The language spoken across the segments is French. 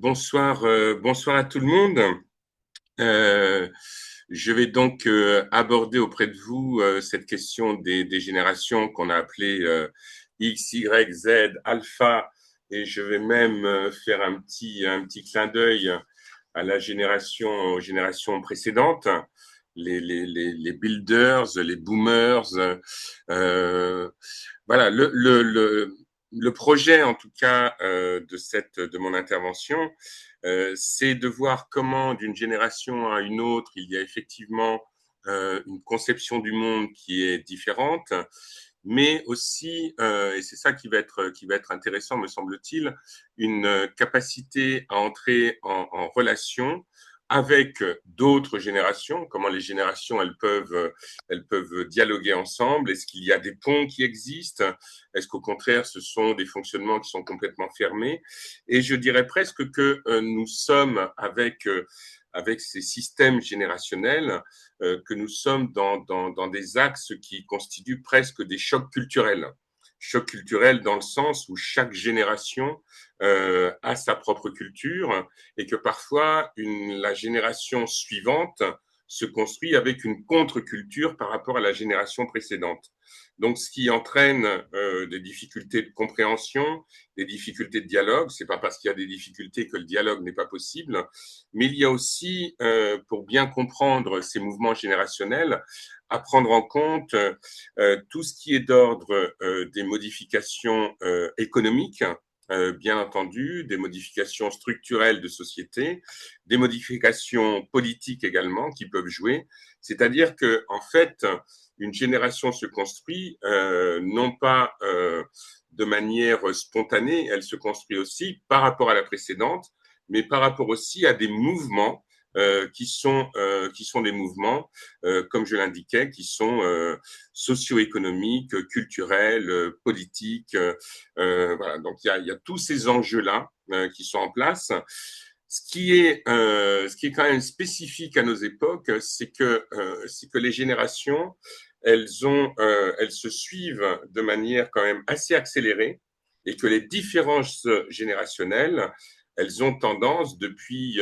Bonsoir à tout le monde. Euh, je vais donc aborder auprès de vous cette question des générations qu'on a appelées X, Y, Z, alpha, et je vais même faire un petit clin d'œil à aux générations précédentes, les builders, les boomers. Euh, voilà, le projet, en tout cas, de mon intervention, c'est de voir comment, d'une génération à une autre, il y a effectivement une conception du monde qui est différente, mais aussi, et c'est ça qui va être intéressant, me semble-t-il, une capacité à entrer en relation avec d'autres générations, comment les générations elles peuvent dialoguer ensemble. Est-ce qu'il y a des ponts qui existent? Est-ce qu'au contraire, ce sont des fonctionnements qui sont complètement fermés? Et je dirais presque que nous sommes avec ces systèmes générationnels, que nous sommes dans des axes qui constituent presque des chocs culturels. Choc culturel dans le sens où chaque génération a sa propre culture et que parfois la génération suivante se construit avec une contre-culture par rapport à la génération précédente. Donc, ce qui entraîne des difficultés de compréhension, des difficultés de dialogue. C'est pas parce qu'il y a des difficultés que le dialogue n'est pas possible, mais il y a aussi, pour bien comprendre ces mouvements générationnels, à prendre en compte tout ce qui est d'ordre des modifications économiques, bien entendu, des modifications structurelles de société, des modifications politiques également qui peuvent jouer. C'est-à-dire que, en fait, une génération se construit non pas de manière spontanée, elle se construit aussi par rapport à la précédente, mais par rapport aussi à des mouvements qui sont des mouvements, comme je l'indiquais, qui sont socio-économiques, culturels, politiques. Voilà. Donc il y a tous ces enjeux-là qui sont en place. Ce qui est quand même spécifique à nos époques, c'est que les générations, elles se suivent de manière quand même assez accélérée et que les différences générationnelles, elles ont tendance depuis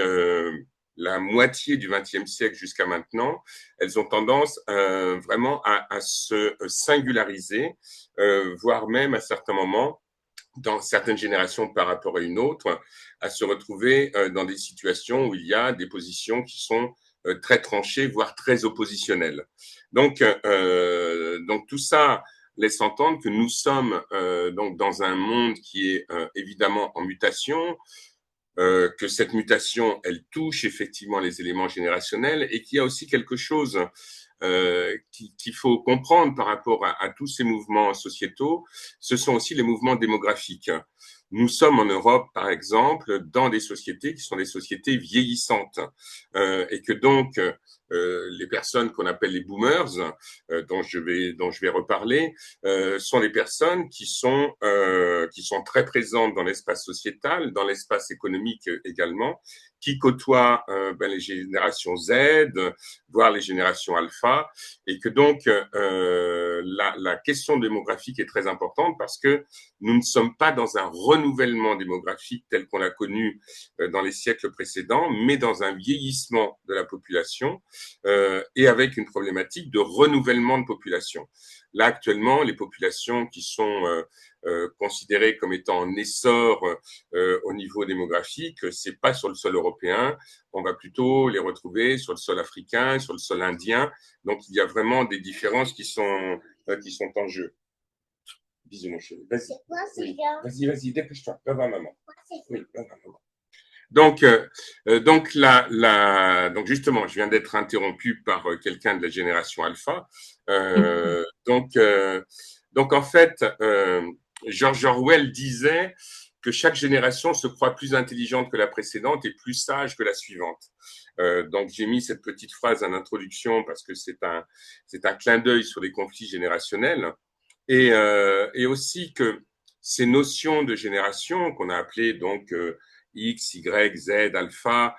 la moitié du XXe siècle jusqu'à maintenant, elles ont tendance vraiment à se singulariser, voire même à certains moments dans certaines générations par rapport à une autre, à se retrouver dans des situations où il y a des positions qui sont très tranchées, voire très oppositionnelles. Donc tout ça laisse entendre que nous sommes donc dans un monde qui est évidemment en mutation, que cette mutation, elle touche effectivement les éléments générationnels et qu'il y a aussi quelque chose qu'il faut comprendre par rapport à tous ces mouvements sociétaux, ce sont aussi les mouvements démographiques. Nous sommes en Europe, par exemple, dans des sociétés qui sont des sociétés vieillissantes, et que donc les personnes qu'on appelle les boomers, dont je vais reparler, sont les personnes qui sont très présentes dans l'espace sociétal, dans l'espace économique également, qui côtoient les générations Z, voire les générations alpha, et que donc la question démographique est très importante parce que nous ne sommes pas dans un renouvellement démographique tel qu'on l'a connu dans les siècles précédents, mais dans un vieillissement de la population et avec une problématique de renouvellement de population. Là, actuellement, les populations qui sont considérées comme étant en essor au niveau démographique, c'est pas sur le sol européen, on va plutôt les retrouver sur le sol africain, sur le sol indien. Donc, il y a vraiment des différences qui sont en jeu. Bisous, mon chéri. Vas-y. C'est quoi, oui. Vas-y, dépêche-toi. Va voir maman. Oui, va voir maman. Donc justement, je viens d'être interrompu par quelqu'un de la génération alpha. Donc en fait, George Orwell disait que chaque génération se croit plus intelligente que la précédente et plus sage que la suivante. Donc j'ai mis cette petite phrase en introduction parce que c'est un clin d'œil sur les conflits générationnels et aussi que ces notions de génération qu'on a appelées donc X, Y, Z, alpha,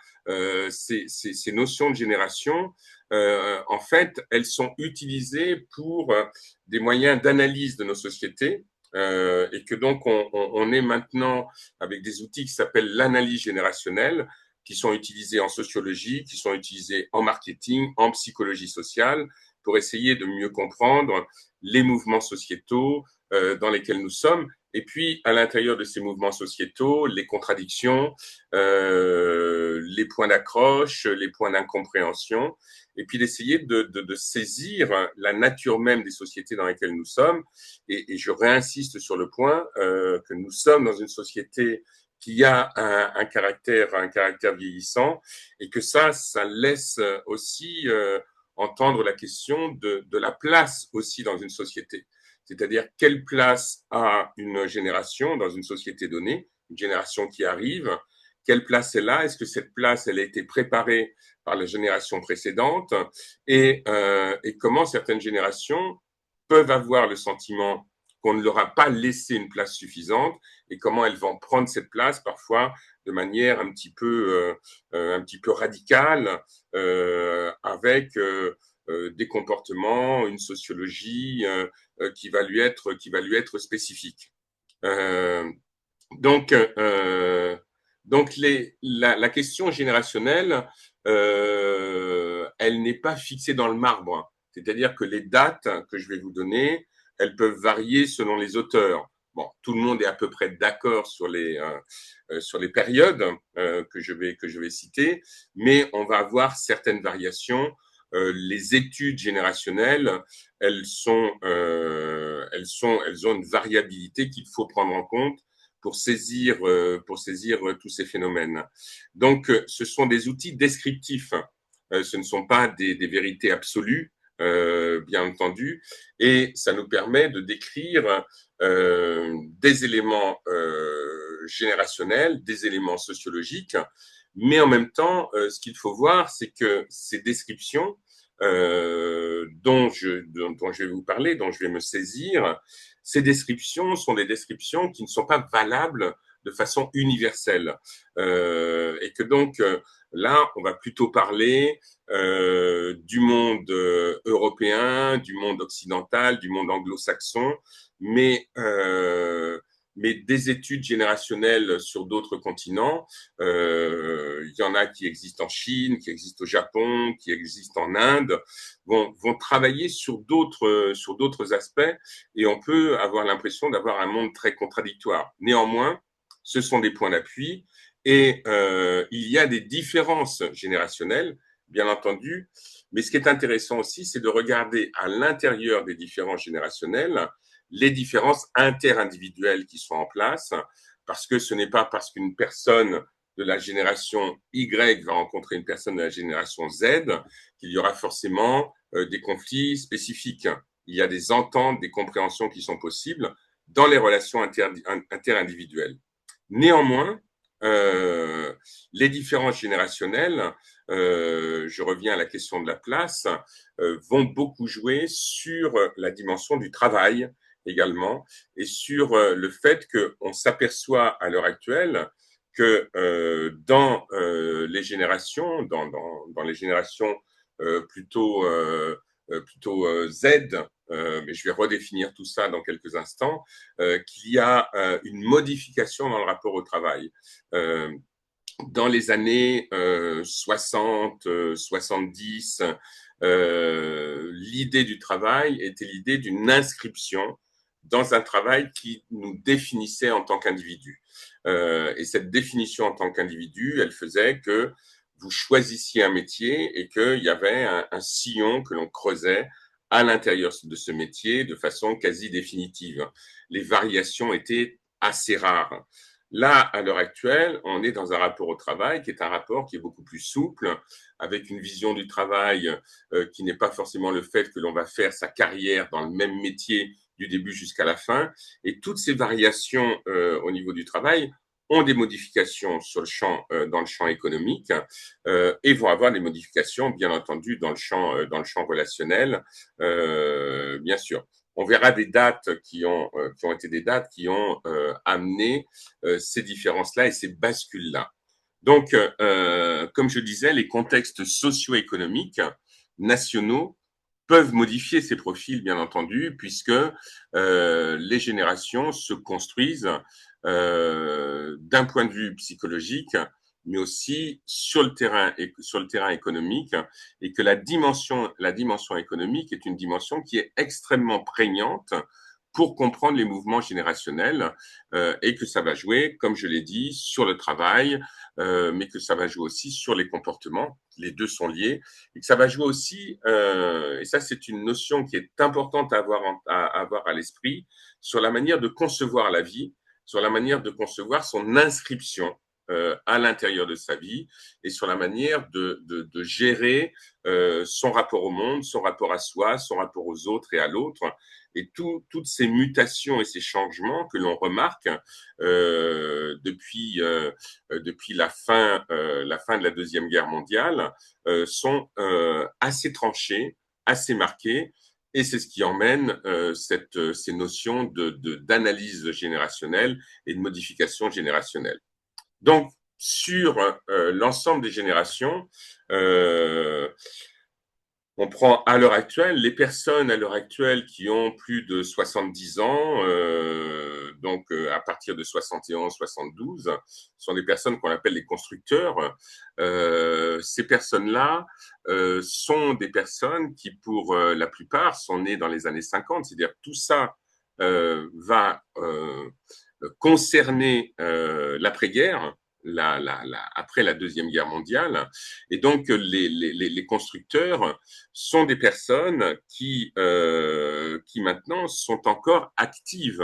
ces notions de génération, en fait, elles sont utilisées pour des moyens d'analyse de nos sociétés Et que donc on est maintenant avec des outils qui s'appellent l'analyse générationnelle, qui sont utilisés en sociologie, qui sont utilisés en marketing, en psychologie sociale, pour essayer de mieux comprendre les mouvements sociétaux dans lesquels nous sommes, et puis à l'intérieur de ces mouvements sociétaux, les contradictions, les points d'accroche, les points d'incompréhension, et puis d'essayer de saisir la nature même des sociétés dans lesquelles nous sommes. Et je réinsiste sur le point que nous sommes dans une société qui a un caractère vieillissant, et que ça laisse aussi entendre la question de la place aussi dans une société. C'est-à-dire quelle place a une génération dans une société donnée, une génération qui arrive, quelle place elle a, est-ce que cette place elle a été préparée par la génération précédente, et comment certaines générations peuvent avoir le sentiment qu'on ne leur a pas laissé une place suffisante, et comment elles vont prendre cette place parfois de manière un petit peu radicale, avec des comportements, une sociologie qui va lui être spécifique. Euh, donc, la question générationnelle, elle n'est pas fixée dans le marbre. C'est-à-dire que les dates que je vais vous donner, elles peuvent varier selon les auteurs. Bon, tout le monde est à peu près d'accord sur les périodes que je vais citer, mais on va avoir certaines variations. Les études générationnelles, elles ont une variabilité qu'il faut prendre en compte pour saisir tous ces phénomènes. Donc, ce sont des outils descriptifs. Ce ne sont pas des vérités absolues, bien entendu, et ça nous permet de décrire des éléments générationnels, des éléments sociologiques, mais en même temps, ce qu'il faut voir, c'est que ces descriptions dont je vais vous parler, dont je vais me saisir, ces descriptions sont des descriptions qui ne sont pas valables de façon universelle. Et que donc, là, on va plutôt parler du monde européen, du monde occidental, du monde anglo-saxon, mais, mais des études générationnelles sur d'autres continents, il y en a qui existent en Chine, qui existent au Japon, qui existent en Inde, vont travailler sur d'autres aspects, et on peut avoir l'impression d'avoir un monde très contradictoire. Néanmoins, ce sont des points d'appui, et il y a des différences générationnelles, bien entendu, mais ce qui est intéressant aussi, c'est de regarder à l'intérieur des différences générationnelles les différences interindividuelles qui sont en place, parce que ce n'est pas parce qu'une personne de la génération Y va rencontrer une personne de la génération Z qu'il y aura forcément des conflits spécifiques. Il y a des ententes, des compréhensions qui sont possibles dans les relations interindividuelles. Néanmoins, les différences générationnelles, je reviens à la question de la place, vont beaucoup jouer sur la dimension du travail également, et sur le fait qu'on s'aperçoit à l'heure actuelle que dans les générations, dans les générations plutôt Z, mais je vais redéfinir tout ça dans quelques instants, qu'il y a une modification dans le rapport au travail. Dans les années 60, 70, l'idée du travail était l'idée d'une inscription dans un travail qui nous définissait en tant qu'individu. Et cette définition en tant qu'individu, elle faisait que vous choisissiez un métier et qu'il y avait un sillon que l'on creusait à l'intérieur de ce métier de façon quasi définitive. Les variations étaient assez rares. Là, à l'heure actuelle, on est dans un rapport au travail qui est un rapport qui est beaucoup plus souple, avec une vision du travail qui n'est pas forcément le fait que l'on va faire sa carrière dans le même métier du début jusqu'à la fin. Et toutes ces variations au niveau du travail ont des modifications sur le champ, dans le champ économique, et vont avoir des modifications, bien entendu, dans le champ relationnel, bien sûr. On verra des dates qui ont été des dates qui ont amené ces différences-là et ces bascules-là. Donc, comme je disais, les contextes socio-économiques nationaux peuvent modifier ces profils, bien entendu, puisque les générations se construisent d'un point de vue psychologique, mais aussi sur le terrain économique, et que la dimension économique est une dimension qui est extrêmement prégnante pour comprendre les mouvements générationnels, et que ça va jouer, comme je l'ai dit, sur le travail, mais que ça va jouer aussi sur les comportements. Les deux sont liés, et que ça va jouer aussi, et ça c'est une notion qui est importante à avoir à l'esprit, sur la manière de concevoir la vie, sur la manière de concevoir son inscription à l'intérieur de sa vie, et sur la manière de gérer son rapport au monde, son rapport à soi, son rapport aux autres et à l'autre, et toutes ces mutations et ces changements que l'on remarque depuis la fin de la Deuxième Guerre mondiale sont assez tranchés, assez marqués. Et c'est ce qui emmène ces notions d'analyse générationnelle et de modification générationnelle. Donc, sur l'ensemble des générations, on prend à l'heure actuelle, les personnes à l'heure actuelle qui ont plus de 70 ans, donc à partir de 71, 72, sont des personnes qu'on appelle les constructeurs. Ces personnes-là sont des personnes qui, pour la plupart, sont nées dans les années 50, c'est-à-dire tout ça va concerner l'après-guerre, après la Deuxième Guerre mondiale. Et donc, les constructeurs sont des personnes qui maintenant sont encore actives,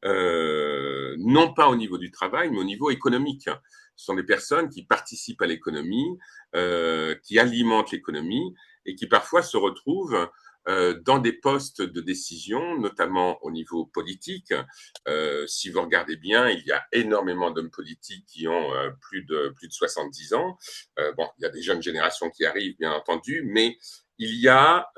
non pas au niveau du travail, mais au niveau économique. Ce sont des personnes qui participent à l'économie, qui alimentent l'économie et qui parfois se retrouvent dans des postes de décision, notamment au niveau politique. Si vous regardez bien, il y a énormément d'hommes politiques qui ont plus de 70 ans. Bon, il y a des jeunes générations qui arrivent, bien entendu, mais il y a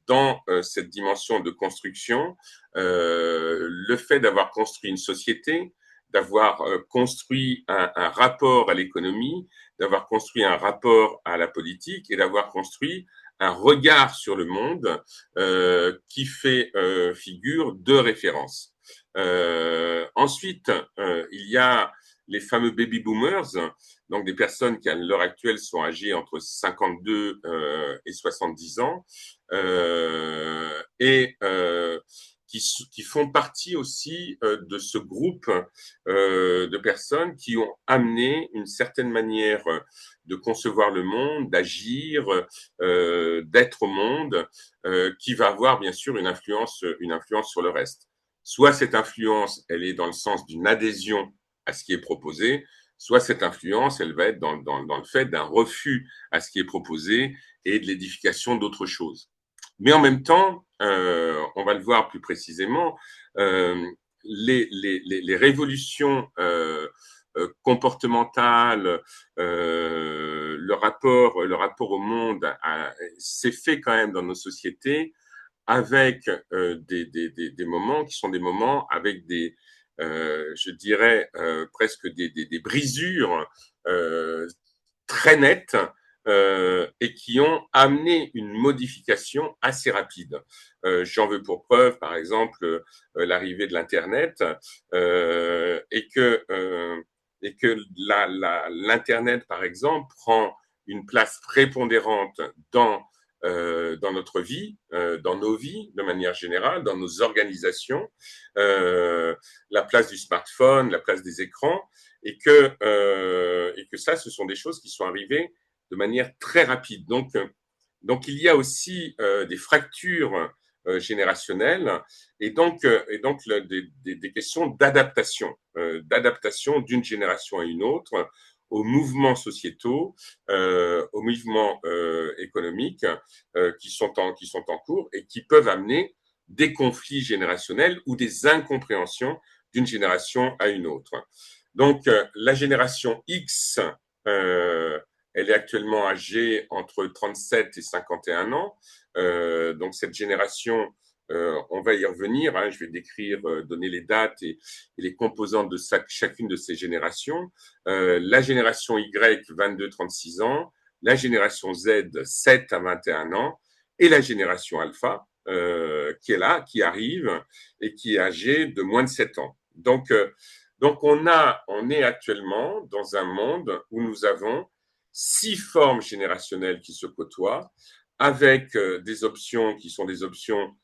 dans cette dimension de construction le fait d'avoir construit une société, d'avoir construit un rapport à l'économie, d'avoir construit un rapport à la politique et d'avoir construit un regard sur le monde qui fait figure de référence. Ensuite, il y a les fameux baby boomers, donc des personnes qui à l'heure actuelle sont âgées entre 52 et 70 ans, et qui font partie aussi de ce groupe de personnes qui ont amené une certaine manière de concevoir le monde, d'agir, d'être au monde, qui va avoir bien sûr une influence sur le reste. Soit cette influence, elle est dans le sens d'une adhésion à ce qui est proposé, soit cette influence, elle va être dans le fait d'un refus à ce qui est proposé et de l'édification d'autres choses. Mais en même temps, on va le voir plus précisément, les révolutions comportementales, le rapport au monde s'est fait quand même dans nos sociétés avec des moments qui sont des moments avec je dirais, presque des brisures très nettes et qui ont amené une modification assez rapide. J'en veux pour preuve, par exemple, l'arrivée de l'Internet et que l'Internet, par exemple, prend une place prépondérante dans notre vie, dans nos vies de manière générale, dans nos organisations, la place du smartphone, la place des écrans, et que ça, ce sont des choses qui sont arrivées de manière très rapide. Donc il y a aussi des fractures générationnelles et donc des questions d'adaptation d'une génération à une autre aux mouvements sociétaux, aux mouvements économiques qui sont en cours et qui peuvent amener des conflits générationnels ou des incompréhensions d'une génération à une autre. Donc, la génération X, elle est actuellement âgée entre 37 et 51 ans. Donc, cette génération, on va y revenir. Hein, je vais décrire, donner les dates et les composantes de chacune de ces générations. La génération Y, 22-36 ans. La génération Z, 7 à 21 ans. et la génération alpha, qui est là, qui arrive et qui est âgée de moins de 7 ans. Donc on est actuellement dans un monde où nous avons 6 formes générationnelles qui se côtoient, avec des options qui sont des options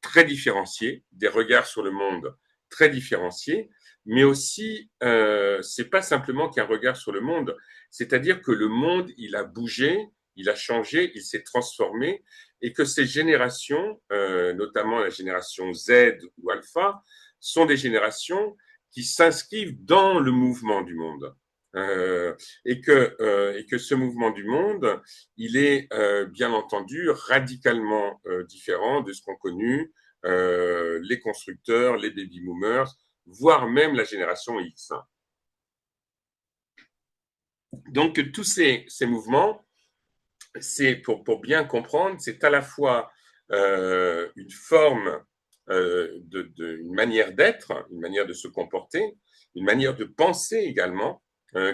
très différenciées, des regards sur le monde très différenciés, mais aussi c'est pas simplement qu'un regard sur le monde, c'est-à-dire que le monde il a bougé, il a changé, il s'est transformé, et que ces générations, notamment la génération Z ou Alpha, sont des générations qui s'inscrivent dans le mouvement du monde. Et que ce mouvement du monde, il est bien entendu radicalement différent de ce qu'ont connu les constructeurs, les baby boomers, voire même la génération X. Donc tous ces mouvements, c'est pour bien comprendre, c'est à la fois une forme une manière d'être, une manière de se comporter, une manière de penser également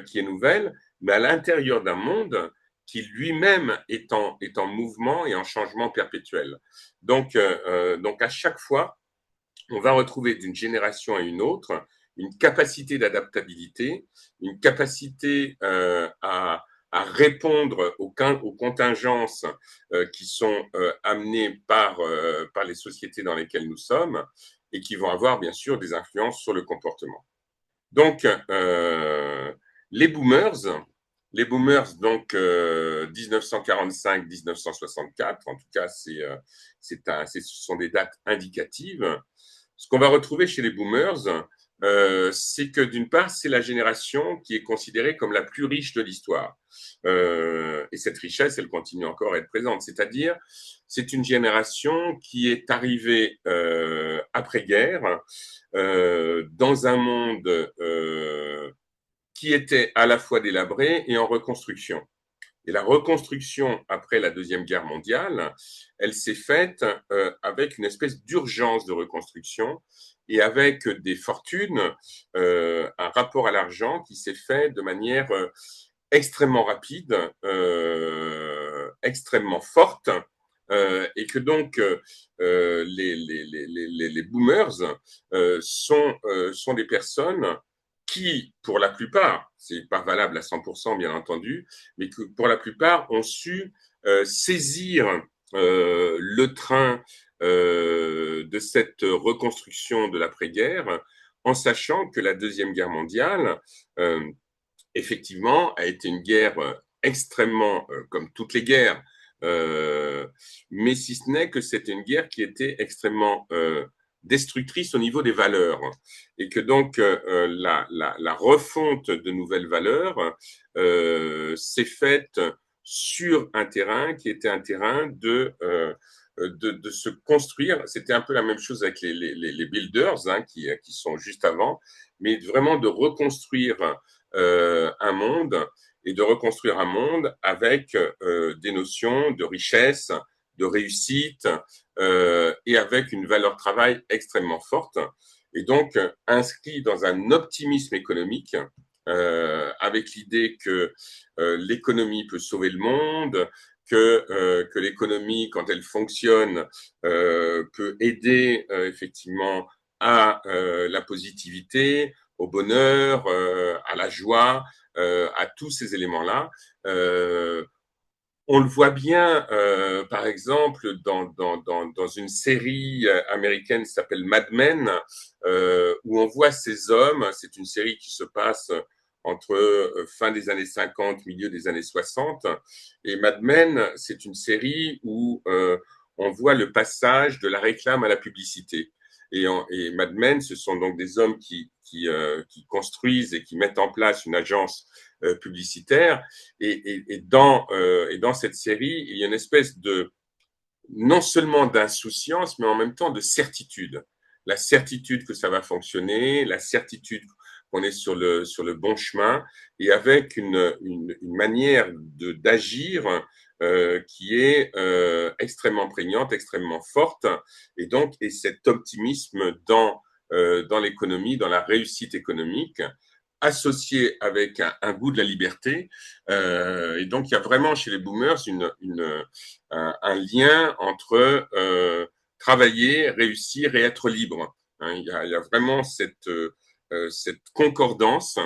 qui est nouvelle, mais à l'intérieur d'un monde qui lui-même est en mouvement et en changement perpétuel. Donc à chaque fois, on va retrouver d'une génération à une autre une capacité d'adaptabilité, une capacité à répondre aux contingences qui sont amenées par les sociétés dans lesquelles nous sommes et qui vont avoir bien sûr des influences sur le comportement. Donc, les boomers donc 1945-1964, en tout cas, ce sont des dates indicatives. Ce qu'on va retrouver chez les boomers, c'est que d'une part, c'est la génération qui est considérée comme la plus riche de l'histoire. Et cette richesse, elle continue encore à être présente. C'est-à-dire, c'est une génération qui est arrivée après-guerre dans un monde qui était à la fois délabré et en reconstruction. Et la reconstruction après la Deuxième Guerre mondiale, elle s'est faite avec une espèce d'urgence de reconstruction et avec des fortunes, un rapport à l'argent qui s'est fait de manière extrêmement rapide, extrêmement forte, et que donc les boomers sont des personnes qui, pour la plupart, c'est pas valable à 100% bien entendu, mais que pour la plupart ont su saisir le train de cette reconstruction de l'après-guerre, en sachant que la Deuxième Guerre mondiale, effectivement, a été une guerre extrêmement, comme toutes les guerres, mais si ce n'est que c'était une guerre qui était extrêmement destructrice au niveau des valeurs, et que donc la refonte de nouvelles valeurs s'est faite sur un terrain qui était un terrain de se construire. C'était un peu la même chose avec les builders qui sont juste avant, mais vraiment de reconstruire un monde, et de reconstruire un monde avec des notions de richesse, de réussite et avec une valeur travail extrêmement forte, et donc inscrit dans un optimisme économique avec l'idée que l'économie peut sauver le monde, que l'économie, quand elle fonctionne, peut aider effectivement à la positivité, au bonheur, à la joie, à tous ces éléments-là. On le voit bien, par exemple, dans une série américaine qui s'appelle Mad Men, où on voit ces hommes. C'est une série qui se passe entre fin des années 50, milieu des années 60. Et Mad Men, c'est une série où on voit le passage de la réclame à la publicité. Et Mad Men, ce sont donc des hommes qui construisent et qui mettent en place une agence publicitaire. Et dans cette série, il y a une espèce de, non seulement d'insouciance, mais en même temps de certitude. La certitude que ça va fonctionner, la certitude qu'on est sur le bon chemin, et avec une manière d'agir qui est extrêmement prégnante, extrêmement forte, et cet optimisme dans l'économie, dans la réussite économique, associé avec un goût de la liberté. Et donc, il y a vraiment chez les boomers un lien entre travailler, réussir et être libre. Hein, il y a vraiment cette concordance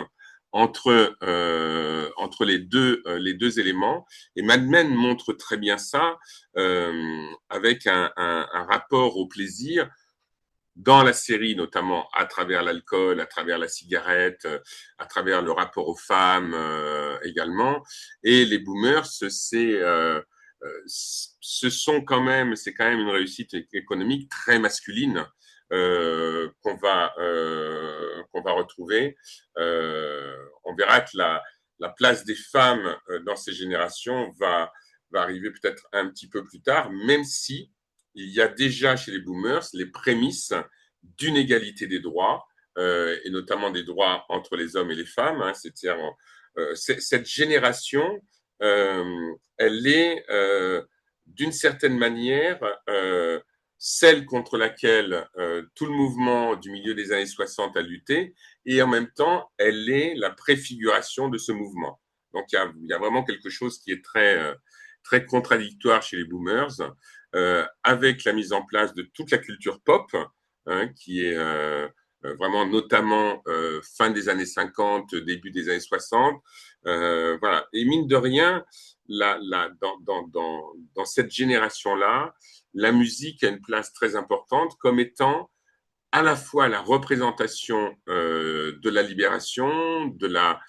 entre les deux éléments. Et Mad Men montre très bien ça avec un rapport au plaisir dans la série, notamment à travers l'alcool, à travers la cigarette, à travers le rapport aux femmes également. Et les boomers, c'est quand même une réussite économique très masculine qu'on va retrouver. On verra que la place des femmes dans ces générations va arriver peut-être un petit peu plus tard, même si il y a déjà chez les boomers les prémices d'une égalité des droits, et notamment des droits entre les hommes et les femmes. Hein, c'est-à-dire, cette génération, elle est d'une certaine manière celle contre laquelle tout le mouvement du milieu des années 60 a lutté, et en même temps, elle est la préfiguration de ce mouvement. Donc, il y a vraiment quelque chose qui est très contradictoire chez les boomers, avec la mise en place de toute la culture pop, hein, qui est vraiment notamment fin des années 50, début des années 60. Voilà. Et mine de rien, dans cette génération-là, la musique a une place très importante comme étant à la fois la représentation de la libération, de la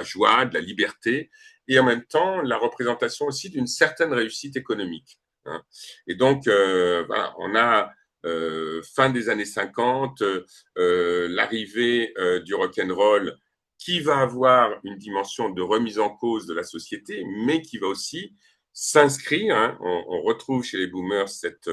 joie, de la liberté, et en même temps la représentation aussi d'une certaine réussite économique. Hein. Et donc, voilà, on a fin des années 50, l'arrivée du rock'n'roll qui va avoir une dimension de remise en cause de la société, mais qui va aussi s'inscrire, hein, on retrouve chez les boomers cette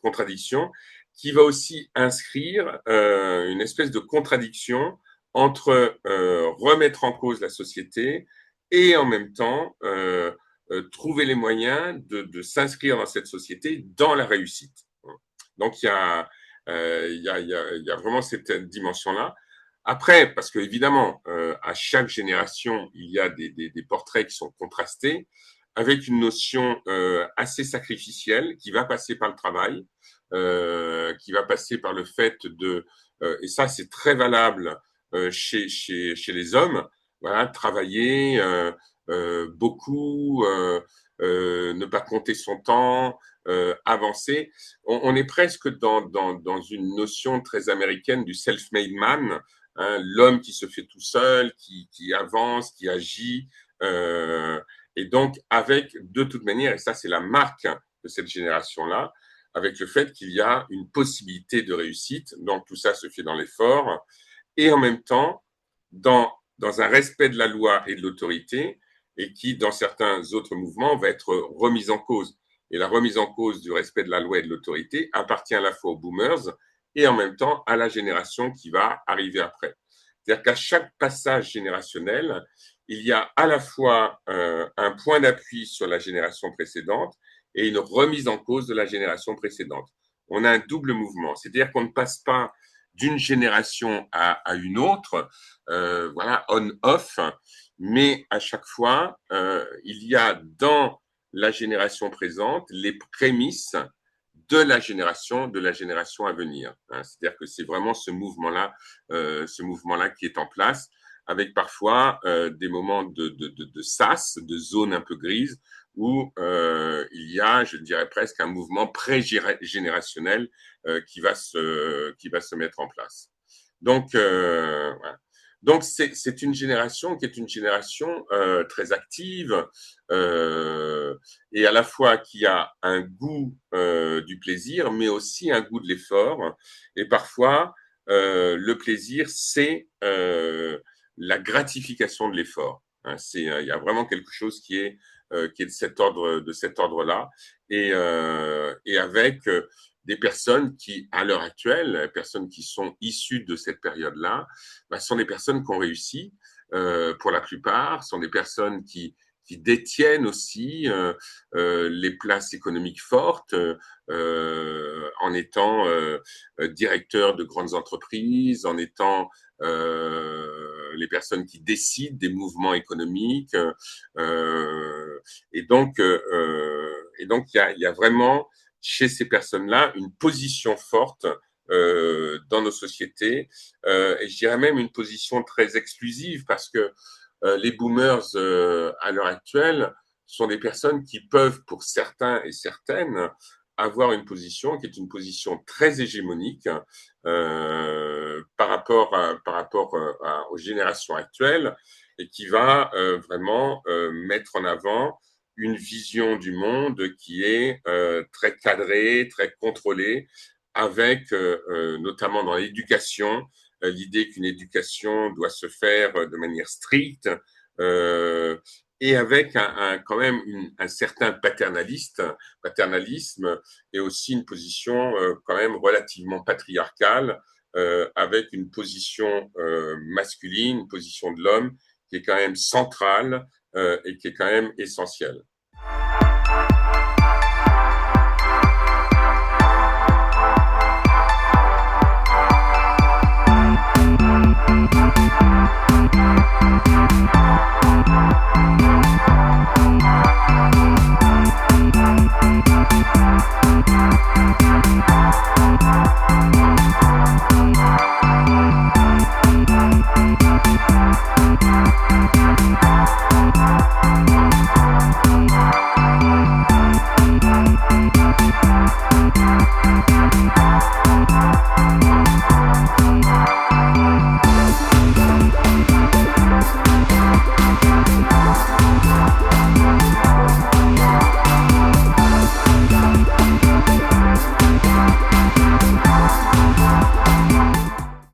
contradiction, qui va aussi inscrire une espèce de contradiction entre remettre en cause la société et en même temps trouver les moyens de s'inscrire dans cette société dans la réussite. Donc il y a vraiment cette dimension-là. Après, parce que évidemment, à chaque génération, il y a des portraits qui sont contrastés, avec une notion assez sacrificielle qui va passer par le travail, qui va passer par le fait et ça c'est très valable chez les hommes, voilà, travailler beaucoup, ne pas compter son temps, avancer. On est presque dans une notion très américaine du self-made man, hein, l'homme qui se fait tout seul, qui avance, qui agit. Et donc, avec, de toute manière, et ça c'est la marque de cette génération-là, avec le fait qu'il y a une possibilité de réussite, donc tout ça se fait dans l'effort, et en même temps, dans un respect de la loi et de l'autorité, et qui, dans certains autres mouvements, va être remise en cause. Et la remise en cause du respect de la loi et de l'autorité appartient à la fois aux boomers et en même temps à la génération qui va arriver après. C'est-à-dire qu'à chaque passage générationnel, il y a à la fois un point d'appui sur la génération précédente et une remise en cause de la génération précédente. On a un double mouvement, c'est-à-dire qu'on ne passe pas d'une génération à une autre, voilà, on-off, mais à chaque fois, il y a dans la génération présente les prémices de la génération à venir. Hein. C'est-à-dire que c'est vraiment ce mouvement-là qui est en place, avec parfois des moments de sas, de zone un peu grise, où il y a, je dirais presque, un mouvement pré-générationnel qui va se mettre en place. Donc, voilà. Donc c'est une génération qui est une génération très active et à la fois qui a un goût du plaisir, mais aussi un goût de l'effort. Et parfois, le plaisir, c'est la gratification de l'effort. Hein, il y a vraiment quelque chose qui est de cet ordre-là, et avec des personnes qui, à l'heure actuelle, les personnes qui sont issues de cette période-là, sont des personnes qui ont réussi pour la plupart, sont des personnes qui qui détiennent aussi les places économiques fortes en étant directeurs de grandes entreprises, en étant les personnes qui décident des mouvements économiques. Il y a vraiment chez ces personnes-là une position forte dans nos sociétés, et je dirais même une position très exclusive parce que les boomers à l'heure actuelle sont des personnes qui peuvent, pour certains et certaines, avoir une position qui est une position très hégémonique par rapport aux générations actuelles et qui va vraiment mettre en avant une vision du monde qui est très cadrée, très contrôlée, avec notamment dans l'éducation, l'idée qu'une éducation doit se faire de manière stricte et avec quand même un certain paternalisme et aussi une position quand même relativement patriarcale avec une position masculine, une position de l'homme qui est quand même centrale et qui est quand même essentielle.